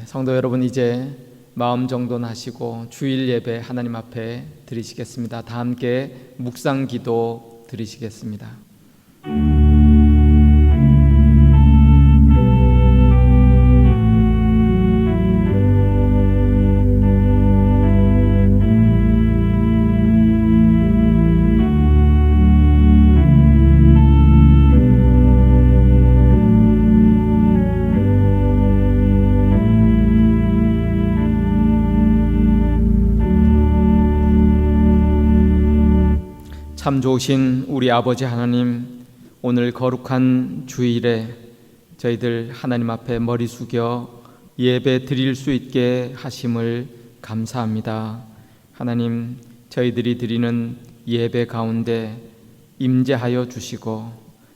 성도 여러분, 이제 마음 정돈하시고 주일 예배 하나님 앞에 드리시겠습니다. 다 함께 묵상 기도 드리시겠습니다. 참 좋으신 우리 아버지 하나님, 오늘 거룩한 주일에 저희들 하나님 앞에 머리 숙여 예배 드릴 수 있게 하심을 감사합니다. 하나님, 저희들이 드리는 예배 가운데 임재하여 주시고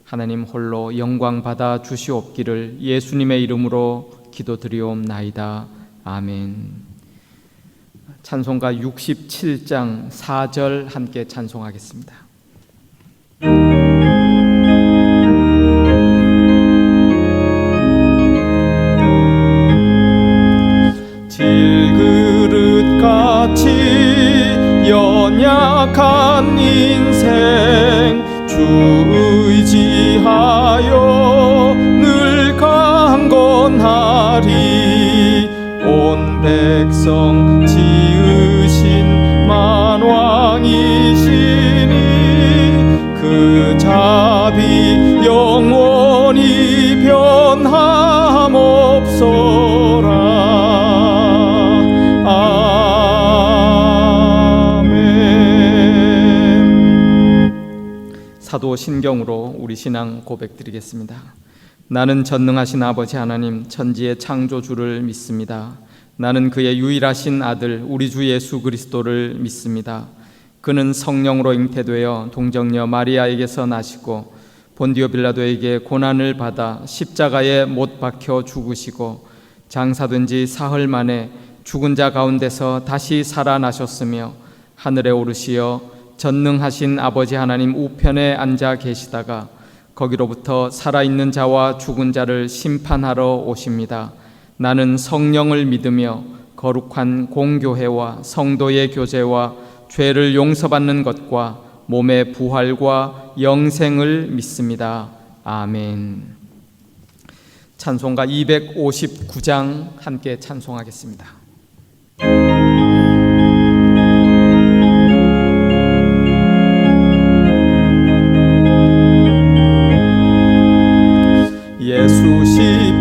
하나님 홀로 영광 받아 주시옵기를 예수님의 이름으로 기도드리옵나이다. 아멘. 찬송가 67장 4절 함께 찬송하겠습니다. 질그릇같이 연약한 인생 주 의지하여 늘 강건하리. 온 백성 지으신 만왕이시니 그 자비 영원히 변함없소라. 아멘. 사도 신경으로 우리 신앙 고백드리겠습니다. 나는 전능하신 아버지 하나님, 천지의 창조주를 믿습니다. 나는 그의 유일하신 아들 우리 주 예수 그리스도를 믿습니다. 그는 성령으로 잉태되어 동정녀 마리아에게서 나시고 본디오 빌라도에게 고난을 받아 십자가에 못 박혀 죽으시고 장사된 지 사흘 만에 죽은 자 가운데서 다시 살아나셨으며 하늘에 오르시어 전능하신 아버지 하나님 우편에 앉아 계시다가 거기로부터 살아있는 자와 죽은 자를 심판하러 오십니다. 나는 성령을 믿으며 거룩한 공교회와 성도의 교제와 죄를 용서받는 것과 몸의 부활과 영생을 믿습니다. 아멘. 찬송가 259장 함께 찬송하겠습니다. 예수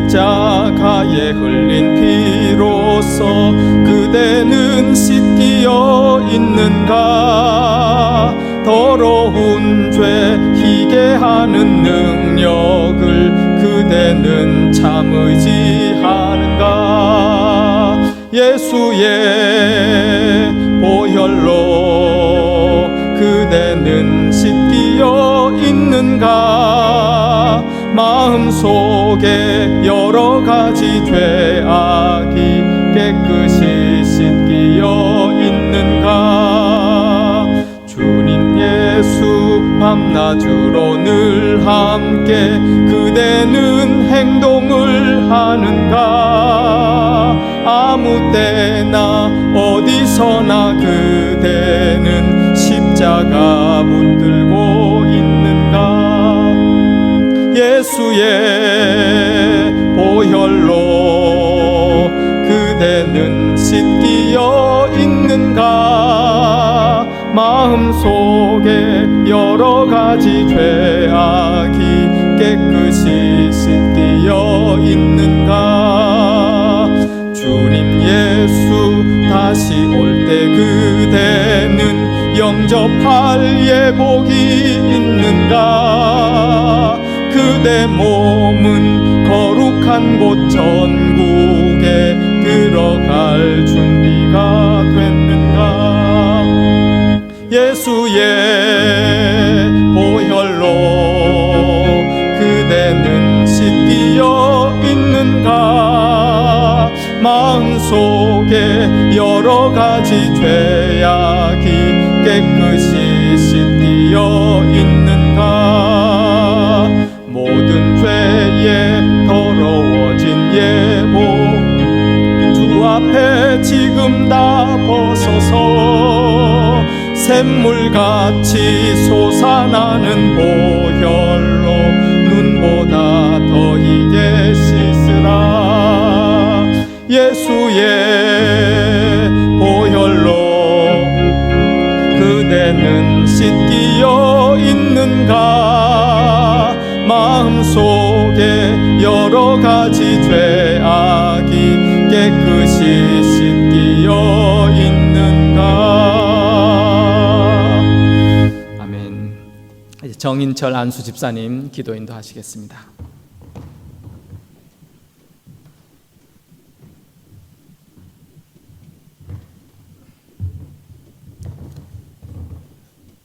십자가에 흘린 피로써 그대는 씻기어 있는가. 더러운 죄 희게 하는 능력을 그대는 참 의지하는가. 예수의 보혈로 그대는 씻기어 있는가. 마음속에 여러 가지 죄악이 깨끗이 씻기어 있는가. 주님 예수 밤낮으로 늘 함께 그대는 행동을 하는가. 아무 때나 어디서나 그대는 십자가 붙들고 있는가. 예수의 보혈로 그대는 씻기어 있는가. 마음속에 여러 가지 죄악이 깨끗이 씻기어 있는가. 주님 예수 다시 올 때 그대는 영접할 예복이 있는가. 그대 몸은 거룩한 곳 천국에 들어갈 준비가 됐는가. 예수의 보혈로 그대는 씻기어 있는가. 마음속에 여러 가지 죄악이 깨끗이 씻기어 있는가. 모든 죄에 더러워진 예복 샘물같이 솟아나는 보혈로 눈보다 더 희게 씻으라. 예수의 보혈로 그대는 씻기어 있는가? 마음속에 여러 가지 죄악이 깨끗이 씻기어 있는가? 아멘. 정인철 안수 집사님 기도 인도하시겠습니다.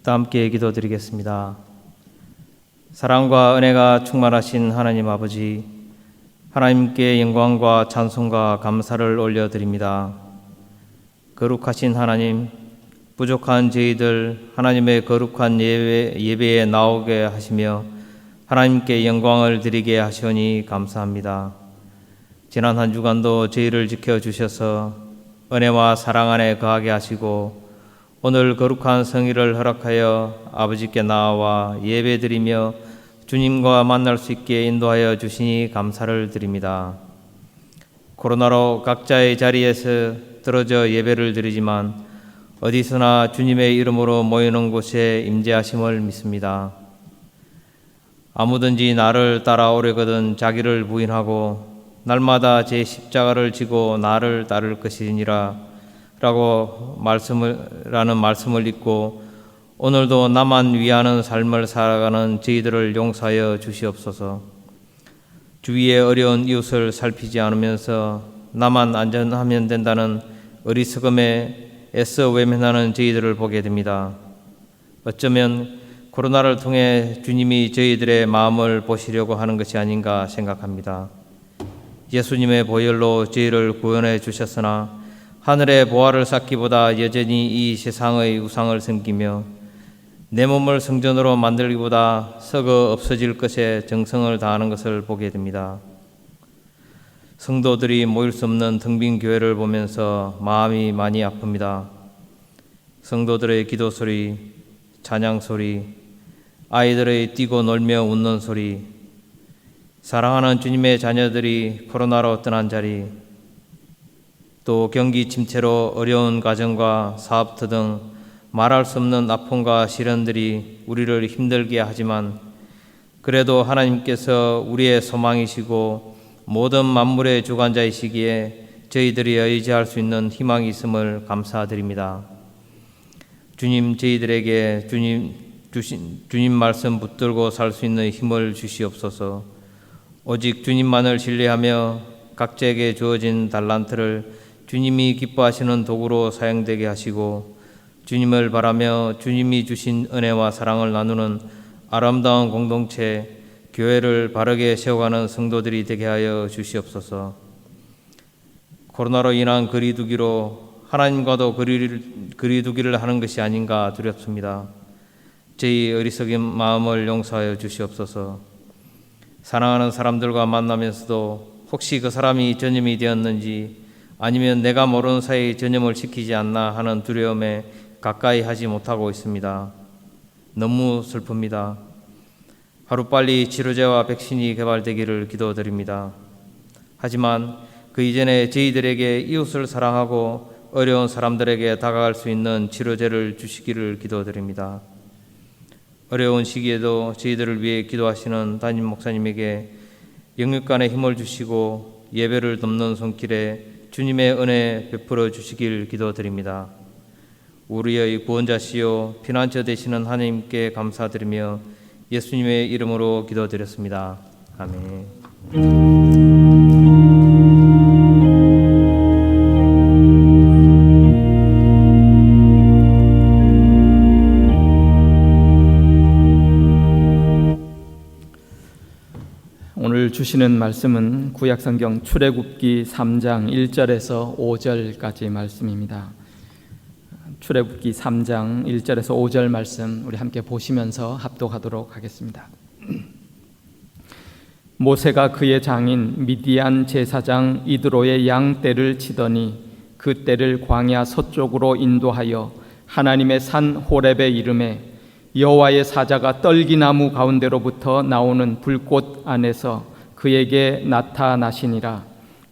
또 함께 기도드리겠습니다. 사랑과 은혜가 충만하신 하나님 아버지, 하나님께 영광과 찬송과 감사를 올려드립니다. 거룩하신 하나님, 부족한 저희들 하나님의 거룩한 예배에 나오게 하시며 하나님께 영광을 드리게 하시오니 감사합니다. 지난 한 주간도 저희를 지켜주셔서 은혜와 사랑 안에 거하게 하시고 오늘 거룩한 성의를 허락하여 아버지께 나와 예배드리며 주님과 만날 수 있게 인도하여 주시니 감사를 드립니다. 코로나로 각자의 자리에서 떨어져 예배를 드리지만 어디서나 주님의 이름으로 모이는 곳에 임재하심을 믿습니다. 아무든지 나를 따라오려거든 자기를 부인하고 날마다 제 십자가를 지고 나를 따를 것이니라 라는 말씀을 읽고 오늘도 나만 위하는 삶을 살아가는 저희들을 용서하여 주시옵소서. 주위의 어려운 이웃을 살피지 않으면서 나만 안전하면 된다는 어리석음에 애써 외면하는 저희들을 보게 됩니다. 어쩌면 코로나를 통해 주님이 저희들의 마음을 보시려고 하는 것이 아닌가 생각합니다. 예수님의 보혈로 저희를 구원해 주셨으나 하늘의 보화를 쌓기보다 여전히 이 세상의 우상을 섬기며 내 몸을 성전으로 만들기보다 썩어 없어질 것에 정성을 다하는 것을 보게 됩니다. 성도들이 모일 수 없는 텅 빈 교회를 보면서 마음이 많이 아픕니다. 성도들의 기도 소리, 찬양 소리, 아이들의 뛰고 놀며 웃는 소리, 사랑하는 주님의 자녀들이 코로나로 떠난 자리, 또 경기 침체로 어려운 가정과 사업터 등 말할 수 없는 아픔과 시련들이 우리를 힘들게 하지만 그래도 하나님께서 우리의 소망이시고 모든 만물의 주관자이시기에 저희들이 의지할 수 있는 희망이 있음을 감사드립니다. 주님, 저희들에게 주님 말씀 붙들고 살 수 있는 힘을 주시옵소서. 오직 주님만을 신뢰하며 각자에게 주어진 달란트를 주님이 기뻐하시는 도구로 사용되게 하시고 주님을 바라며 주님이 주신 은혜와 사랑을 나누는 아름다운 공동체, 교회를 바르게 세워가는 성도들이 되게 하여 주시옵소서. 코로나로 인한 거리두기로 하나님과도 거리두기를 하는 것이 아닌가 두렵습니다. 저희 어리석은 마음을 용서하여 주시옵소서. 사랑하는 사람들과 만나면서도 혹시 그 사람이 전염이 되었는지 아니면 내가 모르는 사이에 전염을 시키지 않나 하는 두려움에 가까이 하지 못하고 있습니다. 너무 슬픕니다. 하루빨리 치료제와 백신이 개발되기를 기도드립니다. 하지만 그 이전에 저희들에게 이웃을 사랑하고 어려운 사람들에게 다가갈 수 있는 치료제를 주시기를 기도드립니다. 어려운 시기에도 저희들을 위해 기도하시는 담임 목사님에게 영육간의 힘을 주시고 예배를 돕는 손길에 주님의 은혜 베풀어 주시길 기도드립니다. 우리의 구원자시요 피난처 되시는 하나님께 감사드리며 예수님의 이름으로 기도드렸습니다. 아멘. 오늘 주시는 말씀은 구약성경 출애굽기 3장 1절에서 5절까지 말씀입니다. 출애굽기 3장 1절에서 5절 말씀 우리 함께 보시면서 합독하도록 하겠습니다. 모세가 그의 장인 미디안 제사장 이드로의 양 떼를 치더니 그 떼를 광야 서쪽으로 인도하여 하나님의 산 호렙에 이르매 여호와의 사자가 떨기나무 가운데로부터 나오는 불꽃 안에서 그에게 나타나시니라.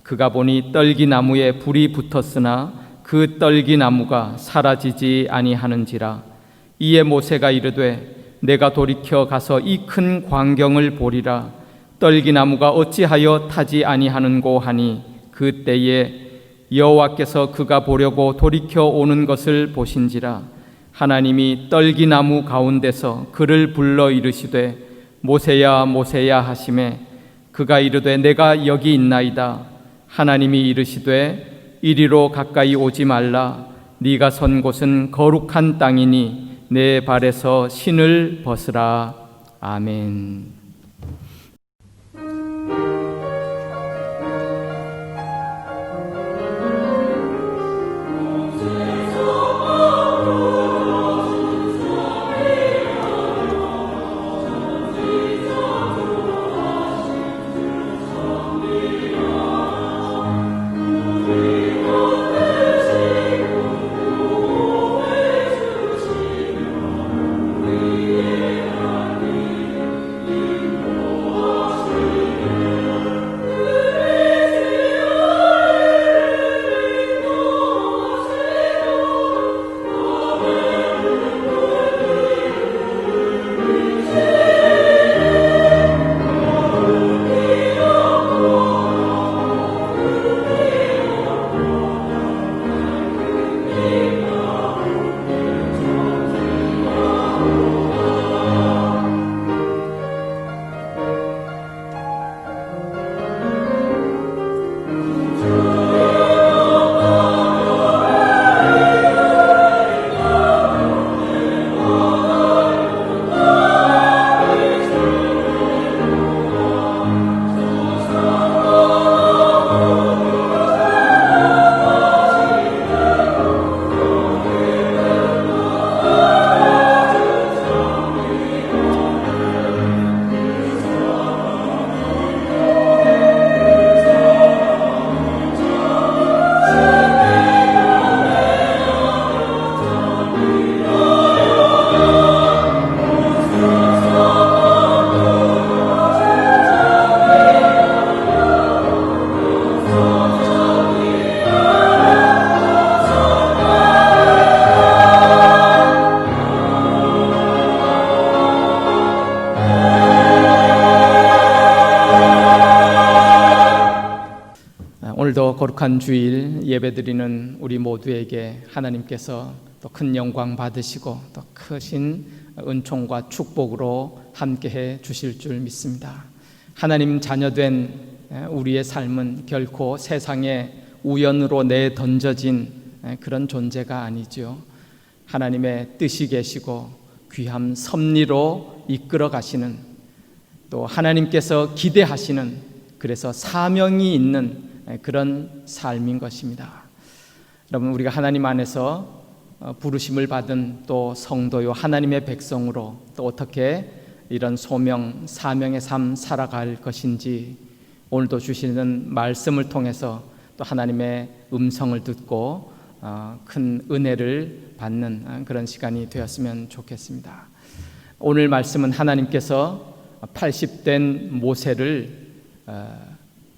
그가 보니 떨기나무에 불이 붙었으나 그 떨기나무가 사라지지 아니하는지라. 이에 모세가 이르되 내가 돌이켜 가서 이 큰 광경을 보리라. 떨기나무가 어찌하여 타지 아니하는고 하니 그때에 여호와께서 그가 보려고 돌이켜 오는 것을 보신지라. 하나님이 떨기나무 가운데서 그를 불러 이르시되 모세야 모세야 하시매 그가 이르되 내가 여기 있나이다. 하나님이 이르시되 이리로 가까이 오지 말라. 네가 선 곳은 거룩한 땅이니 내 발에서 신을 벗으라. 아멘. 오늘도 거룩한 주일 예배드리는 우리 모두에게 하나님께서 또 큰 영광 받으시고 또 크신 은총과 축복으로 함께해 주실 줄 믿습니다. 하나님 자녀된 우리의 삶은 결코 세상에 우연으로 내던져진 그런 존재가 아니죠. 하나님의 뜻이 계시고 귀한 섭리로 이끌어 가시는, 또 하나님께서 기대하시는, 그래서 사명이 있는 그런 삶인 것입니다. 여러분, 우리가 하나님 안에서 부르심을 받은 또 성도요 하나님의 백성으로 또 어떻게 이런 소명, 사명의 삶 살아갈 것인지 오늘도 주시는 말씀을 통해서 또 하나님의 음성을 듣고 큰 은혜를 받는 그런 시간이 되었으면 좋겠습니다. 오늘 말씀은 하나님께서 80된 모세를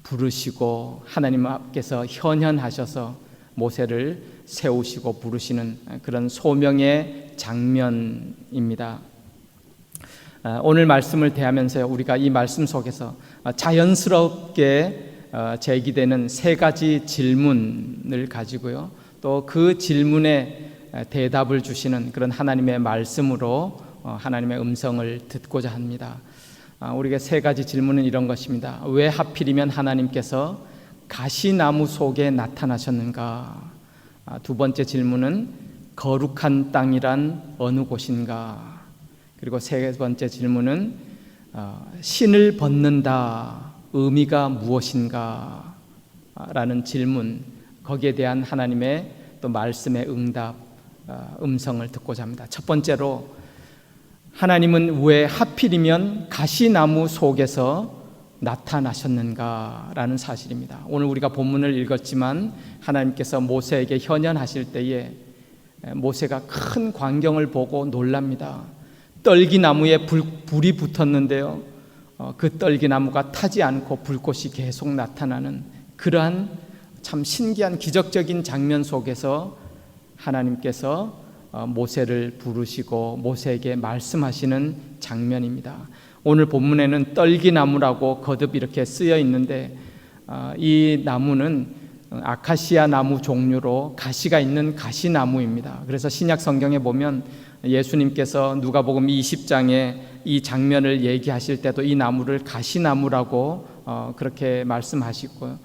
부르시고 하나님 앞에서 현현하셔서 모세를 세우시고 부르시는 그런 소명의 장면입니다. 오늘 말씀을 대하면서 우리가 이 말씀 속에서 자연스럽게 제기되는 세 가지 질문을 가지고요, 또 그 질문에 대답을 주시는 그런 하나님의 말씀으로 하나님의 음성을 듣고자 합니다. 우리가 세 가지 질문은 이런 것입니다. 왜 하필이면 하나님께서 가시나무 속에 나타나셨는가? 두 번째 질문은 거룩한 땅이란 어느 곳인가? 그리고 세 번째 질문은 신을 벗는다 의미가 무엇인가? 라는 질문, 거기에 대한 하나님의 또 말씀의 응답, 음성을 듣고자 합니다. 첫 번째로, 하나님은 왜 하필이면 가시나무 속에서 나타나셨는가라는 사실입니다. 오늘 우리가 본문을 읽었지만 하나님께서 모세에게 현현하실 때에 모세가 큰 광경을 보고 놀랍니다. 떨기나무에 불이 붙었는데요, 그 떨기나무가 타지 않고 불꽃이 계속 나타나는 그러한 참 신기한 기적적인 장면 속에서 하나님께서 모세를 부르시고 모세에게 말씀하시는 장면입니다. 오늘 본문에는 떨기나무라고 거듭 이렇게 쓰여 있는데, 이 나무는 아카시아 나무 종류로 가시가 있는 가시나무입니다. 그래서 신약 성경에 보면 예수님께서 누가복음 20장에 이 장면을 얘기하실 때도 이 나무를 가시나무라고 그렇게 말씀하시고요.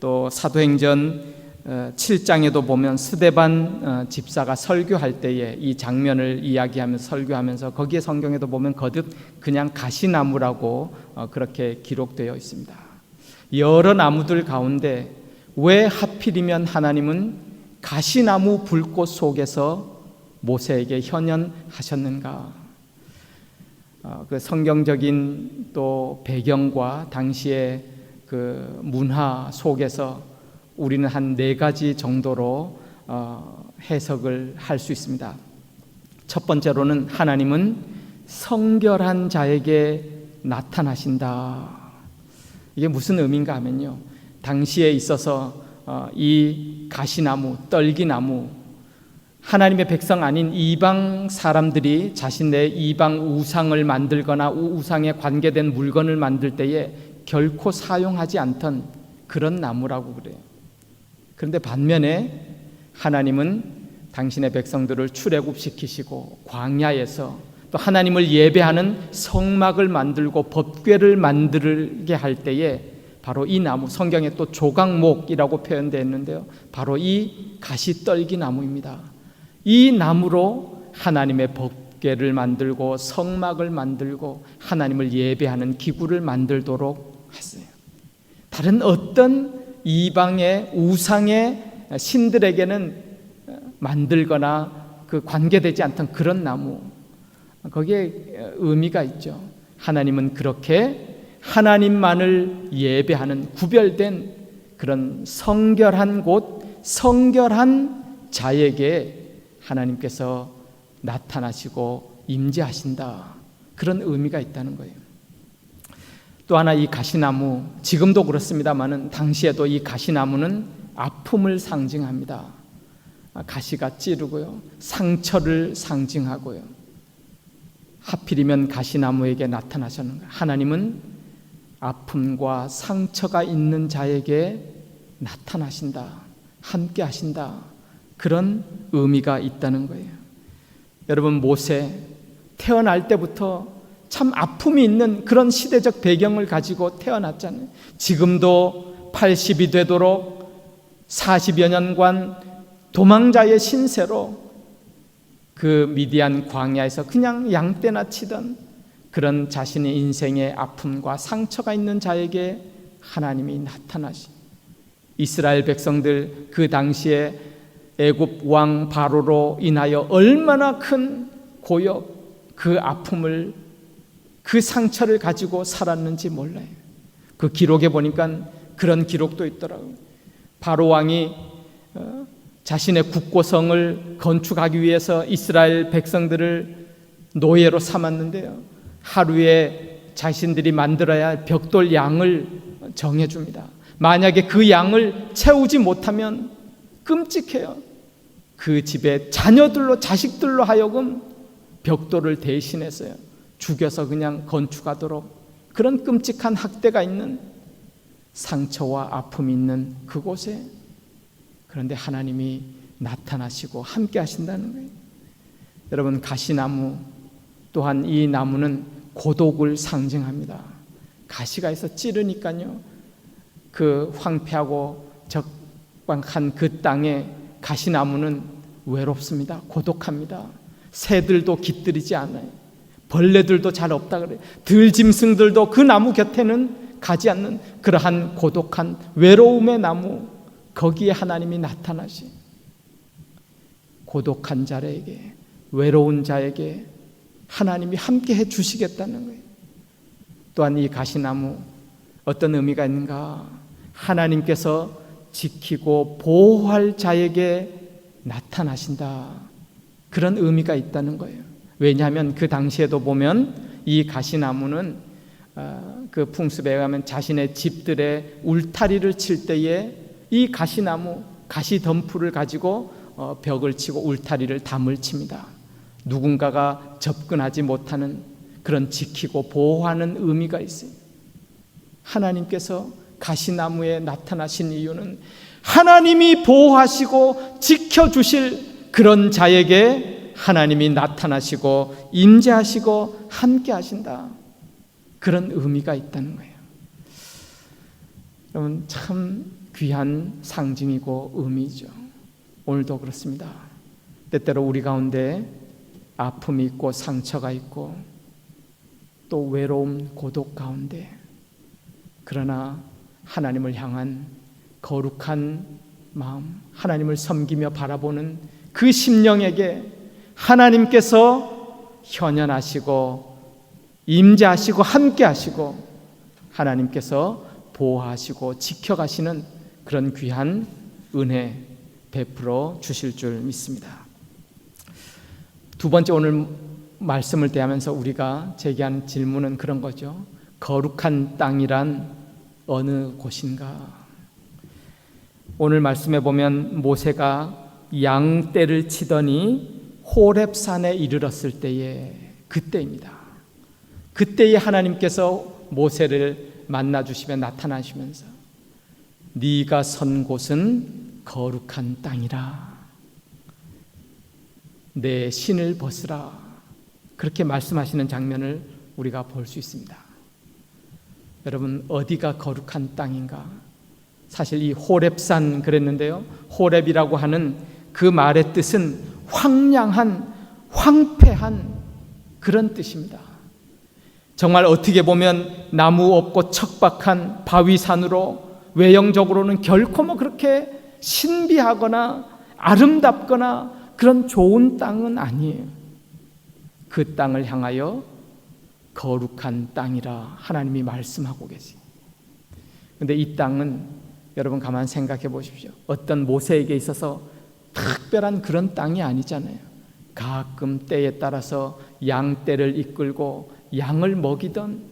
또 사도행전 7장에도 보면 스데반 집사가 설교할 때에 이 장면을 이야기하면서 설교하면서 거기에 성경에도 보면 거듭 그냥 가시나무라고 그렇게 기록되어 있습니다. 여러 나무들 가운데 왜 하필이면 하나님은 가시나무 불꽃 속에서 모세에게 현현하셨는가? 그 성경적인 또 배경과 당시의 그 문화 속에서 우리는 한 4가지 정도로 해석을 할 수 있습니다. 첫 번째로는 하나님은 성결한 자에게 나타나신다. 이게 무슨 의미인가 하면요, 당시에 있어서 이 가시나무, 떨기나무, 하나님의 백성 아닌 이방 사람들이 자신의 이방 우상을 만들거나 우상에 관계된 물건을 만들 때에 결코 사용하지 않던 그런 나무라고 그래요. 그런데 반면에 하나님은 당신의 백성들을 출애굽시키시고 광야에서 또 하나님을 예배하는 성막을 만들고 법궤를 만들게 할 때에 바로 이 나무, 성경에 또 조각목이라고 표현되어 있는데요, 바로 이 가시떨기 나무입니다. 이 나무로 하나님의 법궤를 만들고 성막을 만들고 하나님을 예배하는 기구를 만들도록 했어요. 다른 어떤 이방의 우상의 신들에게는 만들거나 그 관계되지 않던 그런 나무, 거기에 의미가 있죠. 하나님은 그렇게 하나님만을 예배하는 구별된 그런 성결한 곳, 성결한 자에게 하나님께서 나타나시고 임재하신다, 그런 의미가 있다는 거예요. 또 하나, 이 가시나무, 지금도 그렇습니다만은 당시에도 이 가시나무는 아픔을 상징합니다. 가시가 찌르고요, 상처를 상징하고요. 하필이면 가시나무에게 나타나셨는가? 하나님은 아픔과 상처가 있는 자에게 나타나신다, 함께 하신다, 그런 의미가 있다는 거예요. 여러분, 모세 태어날 때부터 참 아픔이 있는 그런 시대적 배경을 가지고 태어났잖아요. 지금도 80이 되도록 40여 년간 도망자의 신세로 그 미디안 광야에서 그냥 양떼나 치던 그런 자신의 인생의 아픔과 상처가 있는 자에게 하나님이 나타나시, 이스라엘 백성들 그 당시에 애굽 왕 바로로 인하여 얼마나 큰 고역, 그 아픔을, 그 상처를 가지고 살았는지 몰라요. 그 기록에 보니까 그런 기록도 있더라고요. 바로 왕이 자신의 국고성을 건축하기 위해서 이스라엘 백성들을 노예로 삼았는데요, 하루에 자신들이 만들어야 할 벽돌 양을 정해줍니다. 만약에 그 양을 채우지 못하면 끔찍해요. 그 집의 자녀들로, 자식들로 하여금 벽돌을 대신해서요, 죽여서 그냥 건축하도록, 그런 끔찍한 학대가 있는, 상처와 아픔이 있는 그곳에, 그런데 하나님이 나타나시고 함께 하신다는 거예요. 여러분, 가시나무 또한, 이 나무는 고독을 상징합니다. 가시가 있어 찌르니까요, 그 황폐하고 적박한 그 땅에 가시나무는 외롭습니다. 고독합니다. 새들도 깃들이지 않아요. 벌레들도 잘 없다 그래요. 들짐승들도 그 나무 곁에는 가지 않는 그러한 고독한 외로움의 나무, 거기에 하나님이 나타나시, 고독한 자에게, 외로운 자에게 하나님이 함께 해 주시겠다는 거예요. 또한 이 가시나무 어떤 의미가 있는가? 하나님께서 지키고 보호할 자에게 나타나신다, 그런 의미가 있다는 거예요. 왜냐하면 그 당시에도 보면 이 가시나무는 그 풍습에 의하면 자신의 집들의 울타리를 칠 때에 이 가시나무, 가시덤불을 가지고 벽을 치고 울타리를 담을 칩니다. 누군가가 접근하지 못하는 그런 지키고 보호하는 의미가 있어요. 하나님께서 가시나무에 나타나신 이유는 하나님이 보호하시고 지켜주실 그런 자에게 하나님이 나타나시고 임재하시고 함께 하신다, 그런 의미가 있다는 거예요. 여러분, 참 귀한 상징이고 의미죠. 오늘도 그렇습니다. 때때로 우리 가운데 아픔이 있고 상처가 있고 또 외로움, 고독 가운데, 그러나 하나님을 향한 거룩한 마음, 하나님을 섬기며 바라보는 그 심령에게 하나님께서 현현하시고 임재하시고 함께하시고 하나님께서 보호하시고 지켜가시는 그런 귀한 은혜 베풀어 주실 줄 믿습니다. 두 번째, 오늘 말씀을 대하면서 우리가 제기한 질문은 그런 거죠. 거룩한 땅이란 어느 곳인가? 오늘 말씀에 보면 모세가 양떼를 치더니 호렙산에 이르렀을 때에, 그때입니다. 그때에 하나님께서 모세를 만나주시며 나타나시면서 네가 선 곳은 거룩한 땅이라, 내 신을 벗으라, 그렇게 말씀하시는 장면을 우리가 볼 수 있습니다. 여러분, 어디가 거룩한 땅인가? 사실 이 호렙산 그랬는데요, 호렙이라고 하는 그 말의 뜻은 황량한, 황폐한 그런 뜻입니다. 정말 어떻게 보면 나무 없고 척박한 바위산으로 외형적으로는 결코 그렇게 신비하거나 아름답거나 그런 좋은 땅은 아니에요. 그 땅을 향하여 거룩한 땅이라 하나님이 말씀하고 계세요. 그런데 이 땅은 여러분 가만 생각해 보십시오. 어떤 모세에게 있어서 특별한 그런 땅이 아니잖아요. 가끔 때에 따라서 양떼를 이끌고 양을 먹이던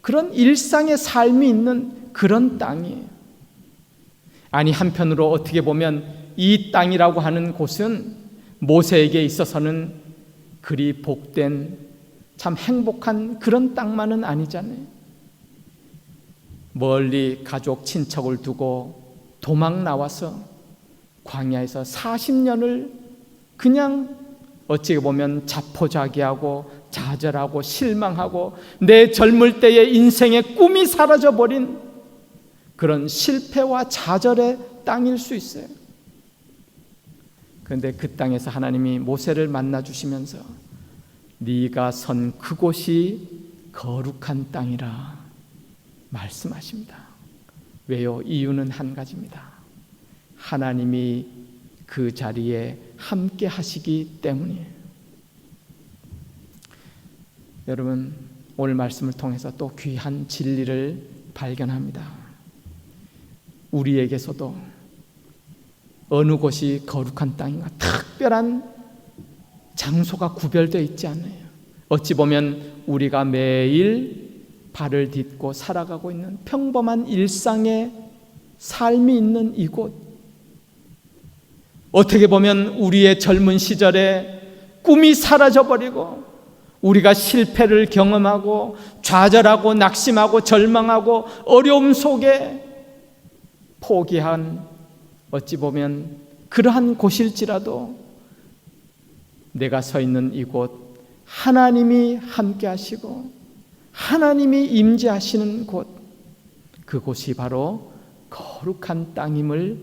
그런 일상의 삶이 있는 그런 땅이에요. 아니, 한편으로 어떻게 보면 이 땅이라고 하는 곳은 모세에게 있어서는 그리 복된, 참 행복한 그런 땅만은 아니잖아요. 멀리 가족 친척을 두고 도망 나와서 광야에서 40년을 그냥 어찌 보면 자포자기하고 좌절하고 실망하고 내 젊을 때의 인생의 꿈이 사라져버린 그런 실패와 좌절의 땅일 수 있어요. 그런데 그 땅에서 하나님이 모세를 만나 주시면서 네가 선 그곳이 거룩한 땅이라 말씀하십니다. 왜요? 이유는 한 가지입니다. 하나님이 그 자리에 함께 하시기 때문이에요. 여러분, 오늘 말씀을 통해서 또 귀한 진리를 발견합니다. 우리에게서도 어느 곳이 거룩한 땅인가, 특별한 장소가 구별되어 있지 않아요. 어찌 보면 우리가 매일 발을 딛고 살아가고 있는 평범한 일상의 삶이 있는 이곳, 어떻게 보면 우리의 젊은 시절에 꿈이 사라져버리고 우리가 실패를 경험하고 좌절하고 낙심하고 절망하고 어려움 속에 포기한, 어찌 보면 그러한 곳일지라도 내가 서 있는 이곳, 하나님이 함께 하시고 하나님이 임재하시는 곳, 그곳이 바로 거룩한 땅임을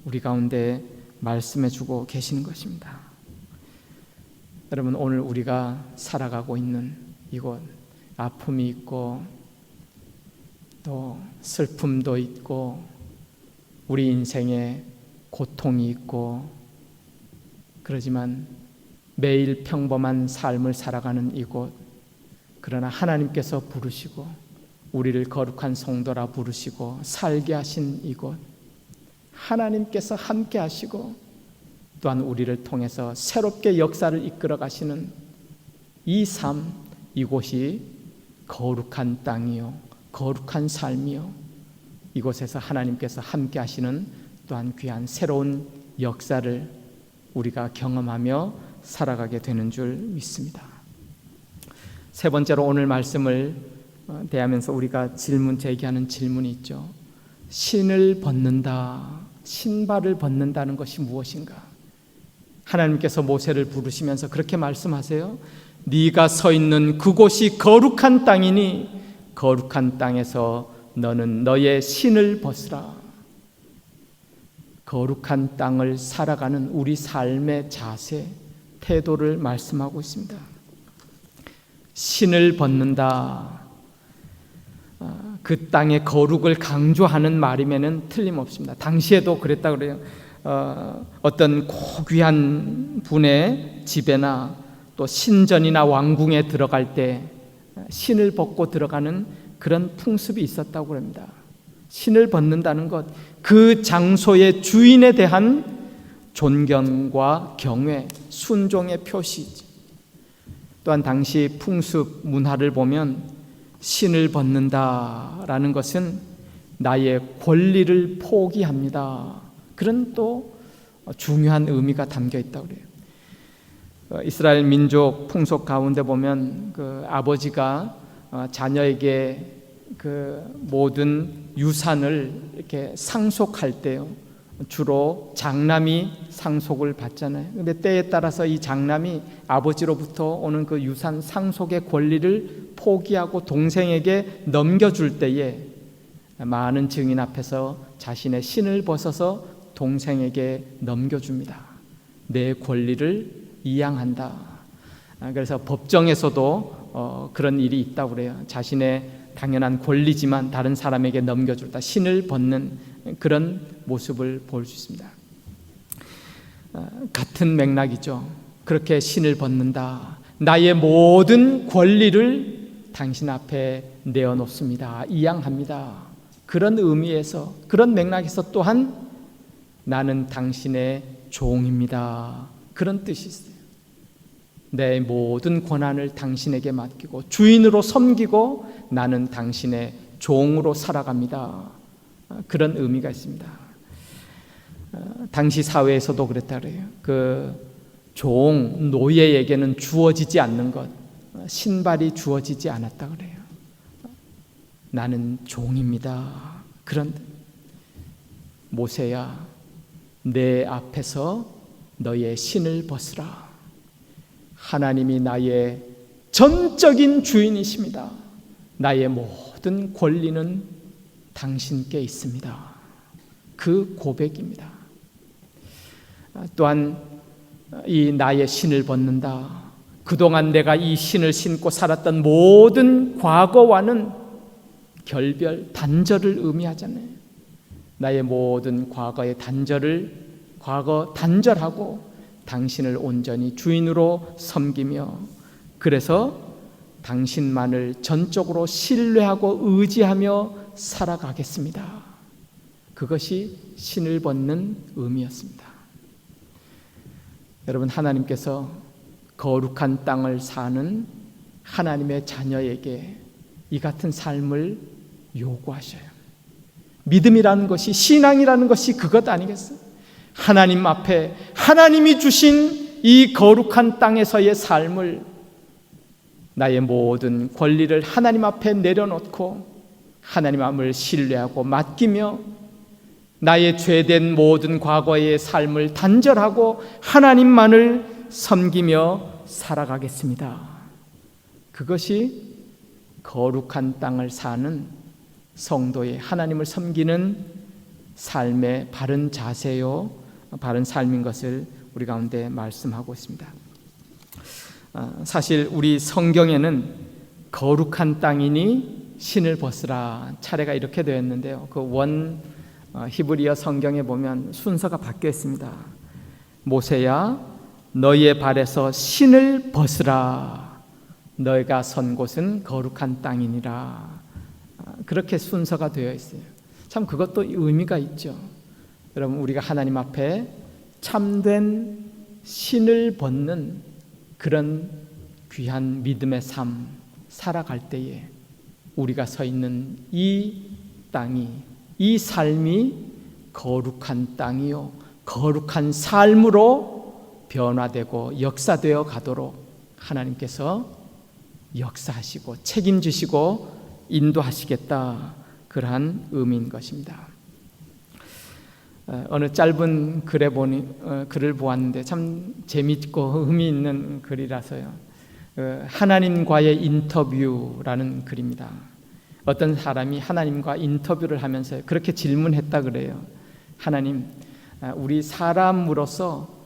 우리 가운데 말씀해 주고 계시는 것입니다. 여러분, 오늘 우리가 살아가고 있는 이곳, 아픔이 있고 또 슬픔도 있고 우리 인생에 고통이 있고 그러지만 매일 평범한 삶을 살아가는 이곳, 그러나 하나님께서 부르시고 우리를 거룩한 성도라 부르시고 살게 하신 이곳, 하나님께서 함께 하시고 또한 우리를 통해서 새롭게 역사를 이끌어 가시는 이 삶, 이곳이 거룩한 땅이요, 거룩한 삶이요, 이곳에서 하나님께서 함께 하시는 또한 귀한 새로운 역사를 우리가 경험하며 살아가게 되는 줄 믿습니다. 세 번째로 오늘 말씀을 대하면서 우리가 제기하는 질문이 있죠. 신을 벗는다, 신발을 벗는다는 것이 무엇인가? 하나님께서 모세를 부르시면서 그렇게 말씀하세요. 네가 서 있는 그곳이 거룩한 땅이니 거룩한 땅에서 너는 너의 신을 벗으라. 거룩한 땅을 살아가는 우리 삶의 자세, 태도를 말씀하고 있습니다. 신을 벗는다. 그 땅의 거룩을 강조하는 말임에는 틀림없습니다. 당시에도 그랬다고 그래요. 어떤 고귀한 분의 집에나 또 신전이나 왕궁에 들어갈 때 신을 벗고 들어가는 그런 풍습이 있었다고 합니다. 신을 벗는다는 것, 그 장소의 주인에 대한 존경과 경외, 순종의 표시지. 또한 당시 풍습 문화를 보면 신을 벗는다라는 것은 나의 권리를 포기합니다. 그런 또 중요한 의미가 담겨 있다고 그래요. 이스라엘 민족 풍속 가운데 보면 그 아버지가 자녀에게 그 모든 유산을 이렇게 상속할 때요, 주로 장남이 상속을 받잖아요. 근데 때에 따라서 이 장남이 아버지로부터 오는 그 유산 상속의 권리를 포기하고 동생에게 넘겨줄 때에 많은 증인 앞에서 자신의 신을 벗어서 동생에게 넘겨줍니다. 내 권리를 이양한다. 그래서 법정에서도 그런 일이 있다고 그래요. 자신의 당연한 권리지만 다른 사람에게 넘겨줄다. 신을 벗는 그런 모습을 볼 수 있습니다. 같은 맥락이죠. 그렇게 신을 벗는다. 나의 모든 권리를 당신 앞에 내어놓습니다. 이양합니다. 그런 의미에서, 그런 맥락에서 또한 나는 당신의 종입니다. 그런 뜻이 있어요. 내 모든 권한을 당신에게 맡기고 주인으로 섬기고 나는 당신의 종으로 살아갑니다. 그런 의미가 있습니다. 당시 사회에서도 그랬다 그래요. 그 종, 노예에게는 주어지지 않는 것, 신발이 주어지지 않았다 그래요. 나는 종입니다. 그런데 모세야, 내 앞에서 너의 신을 벗으라. 하나님이 나의 전적인 주인이십니다. 나의 모든 권리는 당신께 있습니다. 그 고백입니다. 또한 이 나의 신을 벗는다. 그동안 내가 이 신을 신고 살았던 모든 과거와는 결별, 단절을 의미하잖아요. 나의 모든 과거의 과거 단절하고 당신을 온전히 주인으로 섬기며, 그래서 당신만을 전적으로 신뢰하고 의지하며 살아가겠습니다. 그것이 신을 벗는 의미였습니다. 여러분, 하나님께서 거룩한 땅을 사는 하나님의 자녀에게 이 같은 삶을 요구하셔요. 믿음이라는 것이, 신앙이라는 것이 그것 아니겠어요? 하나님 앞에 하나님이 주신 이 거룩한 땅에서의 삶을, 나의 모든 권리를 하나님 앞에 내려놓고 하나님을 신뢰하고 맡기며 나의 죄된 모든 과거의 삶을 단절하고 하나님만을 섬기며 살아가겠습니다. 그것이 거룩한 땅을 사는 성도의 하나님을 섬기는 삶의 바른 자세요, 바른 삶인 것을 우리 가운데 말씀하고 있습니다. 사실 우리 성경에는 거룩한 땅이니 신을 벗으라 차례가 이렇게 되어 있는데요, 그 히브리어 성경에 보면 순서가 바뀌어 있습니다. 모세야, 너희의 발에서 신을 벗으라. 너희가 선 곳은 거룩한 땅이니라. 그렇게 순서가 되어 있어요. 참 그것도 의미가 있죠. 여러분, 우리가 하나님 앞에 참된 신을 벗는 그런 귀한 믿음의 삶 살아갈 때에 우리가 서 있는 이 땅이, 이 삶이 거룩한 땅이요 거룩한 삶으로 변화되고 역사되어 가도록 하나님께서 역사하시고 책임지시고 인도하시겠다, 그러한 의미인 것입니다. 어느 짧은 글을 보았는데 참 재미있고 의미 있는 글이라서요. 하나님과의 인터뷰라는 글입니다. 어떤 사람이 하나님과 인터뷰를 하면서 그렇게 질문했다 그래요. 하나님, 우리 사람으로서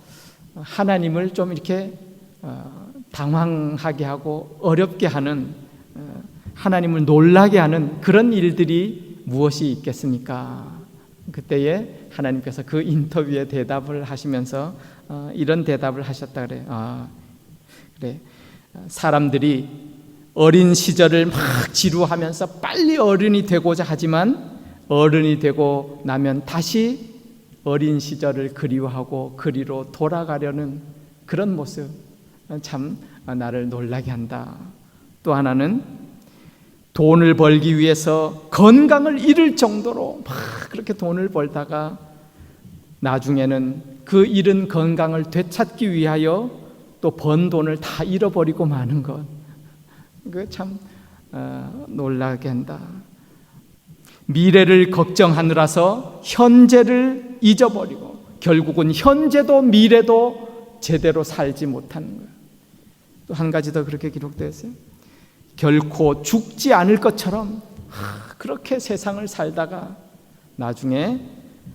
하나님을 좀 이렇게 당황하게 하고 어렵게 하는, 하나님을 놀라게 하는 그런 일들이 무엇이 있겠습니까? 그때에 하나님께서 그 인터뷰에 대답을 하시면서 이런 대답을 하셨다 그래요. 그래, 사람들이 어린 시절을 막 지루하면서 빨리 어른이 되고자 하지만 어른이 되고 나면 다시 어린 시절을 그리워하고 그리로 돌아가려는 그런 모습, 참 나를 놀라게 한다. 또 하나는 돈을 벌기 위해서 건강을 잃을 정도로 막 그렇게 돈을 벌다가 나중에는 그 잃은 건강을 되찾기 위하여 또 번 돈을 다 잃어버리고 마는 것, 그 참 놀라게 한다. 미래를 걱정하느라서 현재를 잊어버리고 결국은 현재도 미래도 제대로 살지 못하는 것. 또 한 가지 더 그렇게 기록되어 있어요. 결코 죽지 않을 것처럼 그렇게 세상을 살다가 나중에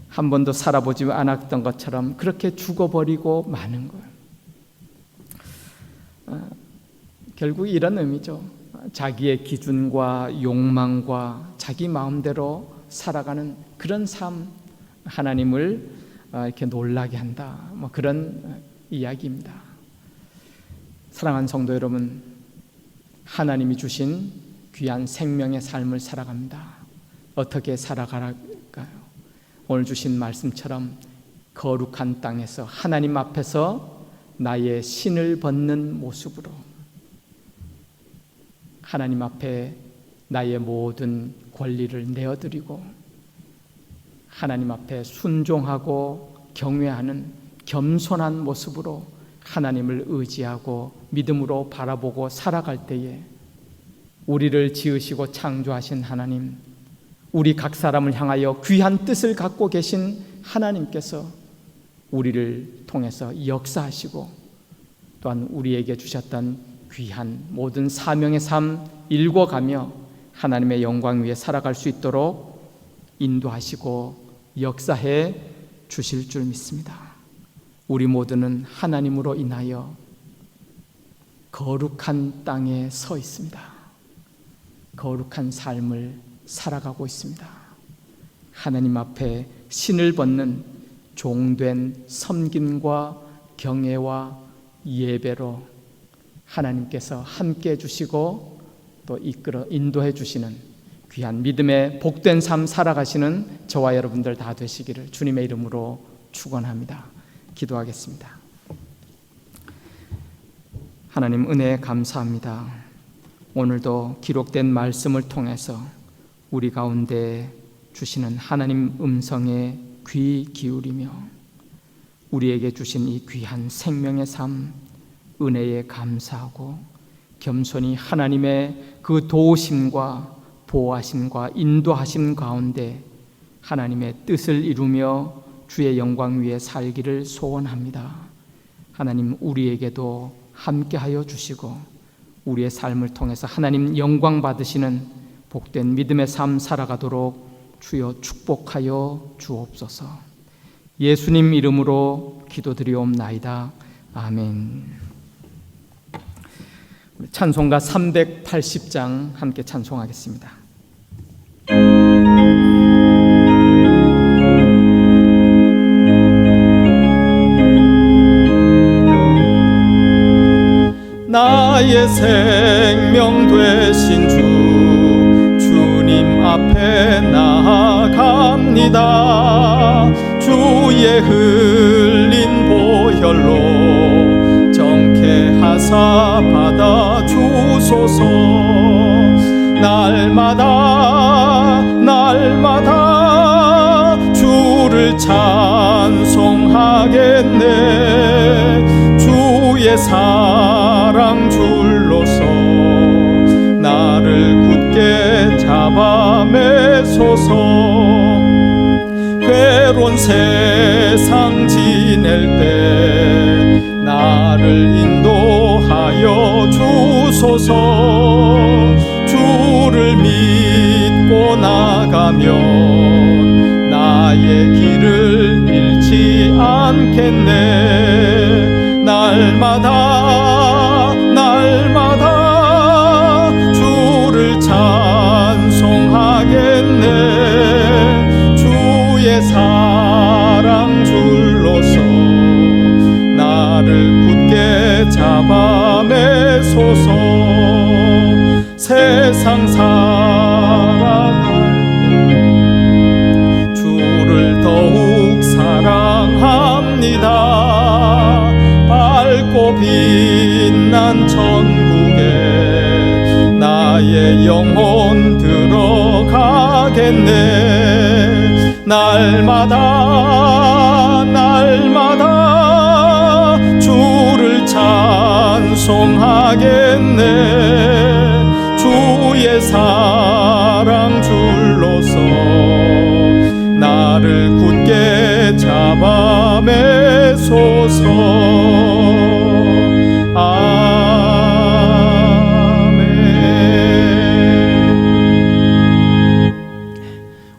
한 번도 살아보지 않았던 것처럼 그렇게 죽어버리고 마는 거예요. 결국 이런 의미죠. 자기의 기준과 욕망과 자기 마음대로 살아가는 그런 삶, 하나님을 이렇게 놀라게 한다, 뭐 그런 이야기입니다. 사랑하는 성도 여러분, 하나님이 주신 귀한 생명의 삶을 살아갑니다. 어떻게 살아갈까요? 오늘 주신 말씀처럼 거룩한 땅에서 하나님 앞에서 나의 신을 벗는 모습으로 하나님 앞에 나의 모든 권리를 내어드리고 하나님 앞에 순종하고 경외하는 겸손한 모습으로 하나님을 의지하고 믿음으로 바라보고 살아갈 때에 우리를 지으시고 창조하신 하나님, 우리 각 사람을 향하여 귀한 뜻을 갖고 계신 하나님께서 우리를 통해서 역사하시고 또한 우리에게 주셨던 귀한 모든 사명의 삶 일궈가며 하나님의 영광 위에 살아갈 수 있도록 인도하시고 역사해 주실 줄 믿습니다. 우리 모두는 하나님으로 인하여 거룩한 땅에 서 있습니다. 거룩한 삶을 살아가고 있습니다. 하나님 앞에 신을 벗는 종된 섬김과 경외와 예배로 하나님께서 함께 해주시고 또 이끌어 인도해 주시는 귀한 믿음의 복된 삶 살아가시는 저와 여러분들 다 되시기를 주님의 이름으로 축원합니다. 기도하겠습니다. 하나님, 은혜에 감사합니다. 오늘도 기록된 말씀을 통해서 우리 가운데 주시는 하나님 음성에 귀 기울이며 우리에게 주신 이 귀한 생명의 삶, 은혜에 감사하고 겸손히 하나님의 그 도우심과 보호하심과 인도하심 가운데 하나님의 뜻을 이루며 주의 영광 위에 살기를 소원합니다. 하나님, 우리에게도 함께하여 주시고 우리의 삶을 통해서 하나님 영광 받으시는 복된 믿음의 삶 살아가도록 주여 축복하여 주옵소서. 예수님 이름으로 기도드리옵나이다. 아멘. 찬송가 380장 함께 찬송하겠습니다. 나의 생명 되신 주님 앞에 나아갑니다. 주의 흘린 은별로 정케 하사 받아 주소서. 날마다 주를 찬송하겠네. 주의 사랑 줄로서 나를 굳게 잡아 매소서. 괴로운 세상 지낼 때 나를 인도하여 주소서. 주를 믿고 나가면 나의 길을 잃지 않겠네. 날마다 주를 찬송하겠네. 주의 사랑 줄로서 나를 굳게 잡아 매소서. 세상 살아갈 때 주를 더욱 사랑합니다. 밝고 빛난 천국에 나의 영혼 들어가겠네. 날마다 주를 찬송하겠네. 주의 사랑 줄로서 나를 굳게 잡아 매소서. 아멘.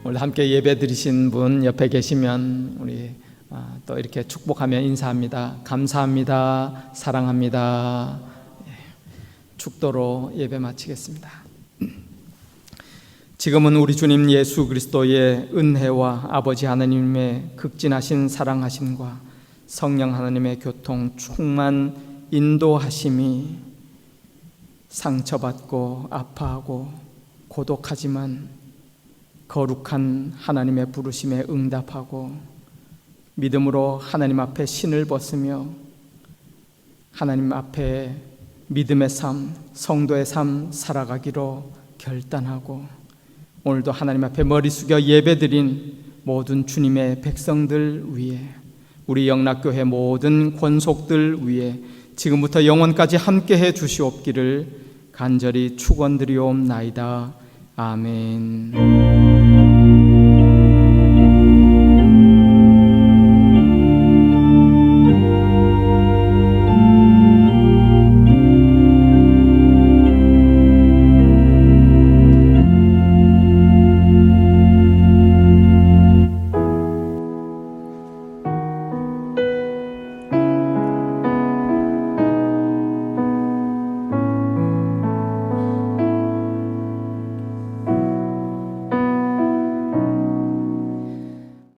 오늘 함께 예배 드리신 분 옆에 계시면 우리 또 이렇게 축복하며 인사합니다. 감사합니다. 사랑합니다. 축도로 예배 마치겠습니다. 지금은 우리 주님 예수 그리스도의 은혜와 아버지 하나님의 극진하신 사랑하심과 성령 하나님의 교통 충만 인도하심이 상처받고 아파하고 고독하지만 거룩한 하나님의 부르심에 응답하고 믿음으로 하나님 앞에 신을 벗으며 하나님 앞에 믿음의 삶, 성도의 삶 살아가기로 결단하고 오늘도 하나님 앞에 머리 숙여 예배드린 모든 주님의 백성들 위해, 우리 영락교회 모든 권속들 위해 지금부터 영원까지 함께해 주시옵기를 간절히 축원드리옵나이다. 아멘.